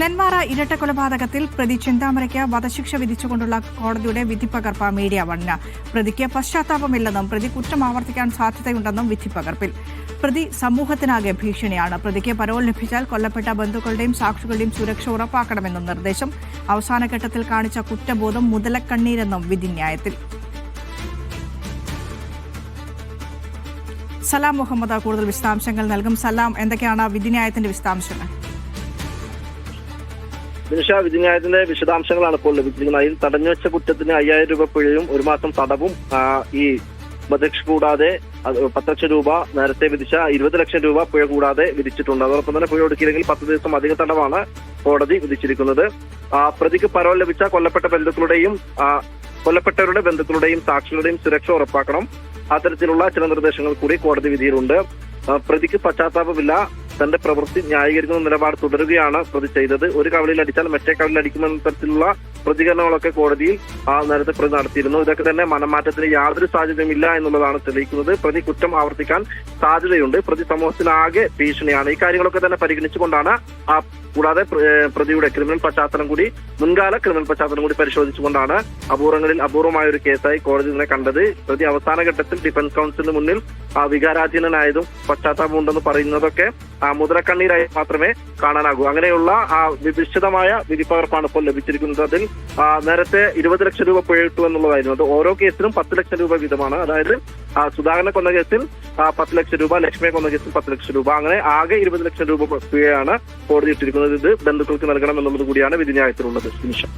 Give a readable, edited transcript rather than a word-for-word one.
നെന്മാറ ഇരട്ടക്കൊലപാതകത്തിൽ പ്രതി ചിന്താമരയ്ക്ക് വധശിക്ഷ വിധിച്ചുകൊണ്ടുള്ള കോടതിയുടെ വിധിപ്പകർപ്പ് മീഡിയ വണ്ണിന്. പ്രതിക്ക് പശ്ചാത്താപമില്ലെന്നും പ്രതി കുറ്റം ആവർത്തിക്കാൻ സാധ്യതയുണ്ടെന്നും വിധിപ്പകർപ്പിൽ. പ്രതി സമൂഹത്തിനാകെ ഭീഷണിയാണ്. പ്രതിക്ക് പരോൾ ലഭിച്ചാൽ കൊല്ലപ്പെട്ട ബന്ധുക്കളുടെയും സാക്ഷികളുടെയും സുരക്ഷ ഉറപ്പാക്കണമെന്നും നിർദ്ദേശം. അവസാനഘട്ടത്തിൽ കാണിച്ച കുറ്റബോധം മുതലക്കണ്ണീരെന്നും വിധിന്യായത്തിൽ. സലാം മുഹമ്മദ് കൂടുതൽ വിശദാംശങ്ങൾ നൽകും. സലാം, എന്തൊക്കെയാണ് വിധിന്യായത്തിന്റെ വിശദാംശങ്ങൾ? വിധിന്യായത്തിന്റെ വിശദാംശങ്ങളാണ് ഇപ്പോൾ ലഭിച്ചിരിക്കുന്നത്. അതിൽ തടഞ്ഞുവെച്ച കുറ്റത്തിന് 5000 രൂപ പിഴയും 1 മാസം തടവും ഈ വധശിക്ഷ കൂടാതെ 10 ലക്ഷം രൂപ നേരത്തെ വിധിച്ച 20 ലക്ഷം രൂപ പിഴ കൂടാതെ വിധിച്ചിട്ടുണ്ട്. അതോടൊപ്പം തന്നെ പിഴ ഒടുക്കിയില്ലെങ്കിൽ 10 ദിവസം അധിക തടവാണ് കോടതി വിധിച്ചിരിക്കുന്നത്. പ്രതിക്ക് പരോൾ ലഭിച്ച കൊല്ലപ്പെട്ടവരുടെ ബന്ധുക്കളുടെയും സാക്ഷികളുടെയും സുരക്ഷ ഉറപ്പാക്കണം. അത്തരത്തിലുള്ള ചില നിർദ്ദേശങ്ങൾ കൂടി കോടതി വിധിയിലുണ്ട്. പ്രതിക്ക് പശ്ചാത്താപമില്ല, തന്റെ പ്രവൃത്തി ന്യായീകരിക്കുന്ന നിലപാട് തുടരുകയാണ് പ്രതി ചെയ്തത്. ഒരു കവളിൽ അടിച്ചാൽ മറ്റേ കവളിൽ അടിക്കുമെന്ന തരത്തിലുള്ള പ്രതികരണങ്ങളൊക്കെ കോടതിയിൽ നേരത്തെ പ്രതി നടത്തിയിരുന്നു. ഇതൊക്കെ തന്നെ മനംമാറ്റത്തിന് യാതൊരു സാധ്യതയുമില്ല എന്നുള്ളതാണ് തെളിയിക്കുന്നത്. പ്രതി കുറ്റം ആവർത്തിക്കാൻ സാധ്യതയുണ്ട്. പ്രതി സമൂഹത്തിനാകെ ഭീഷണിയാണ്. ഈ കാര്യങ്ങളൊക്കെ തന്നെ പരിഗണിച്ചുകൊണ്ടാണ് കൂടാതെ പ്രതിയുടെ മുൻകാല ക്രിമിനൽ പശ്ചാത്തലം കൂടി പരിശോധിച്ചുകൊണ്ടാണ് അപൂർവങ്ങളിൽ അപൂർവമായ ഒരു കേസായി കോടതി ഇതിനെ കണ്ടത്. പ്രതി അവസാന ഘട്ടത്തിൽ ഡിഫൻസ് കൗൺസിലിന് മുന്നിൽ വികാരാധീനനായതും പശ്ചാത്താപമുണ്ടെന്ന് പറയുന്നതൊക്കെ മുതലക്കണ്ണീരായി മാത്രമേ കാണാനാകൂ. അങ്ങനെയുള്ള വിശദമായ വിധിപ്പകർപ്പാണ് ഇപ്പോൾ ലഭിച്ചിരിക്കുന്നത്. അതിൽ നേരത്തെ 20 ലക്ഷം രൂപ പിഴ ഇട്ടു എന്നുള്ളതായിരുന്നു. അത് ഓരോ കേസിലും 10 ലക്ഷം രൂപ വീതമാണ്. അതായത് സുധാകരനെ കൊന്ന കേസിൽ 10 ലക്ഷം രൂപ, ലക്ഷ്മിയെ കൊന്ന കേസിൽ 10 ലക്ഷം രൂപ, അങ്ങനെ ആകെ 20 ലക്ഷം രൂപ പിഴയാണ് കോടതി ഇട്ടിരിക്കുന്നത്. ഇത് ബന്ധുക്കൾക്ക് നൽകണം എന്നുള്ളത് കൂടിയാണ് വിധിന്യായത്തിലുള്ളത്. നിമിഷം.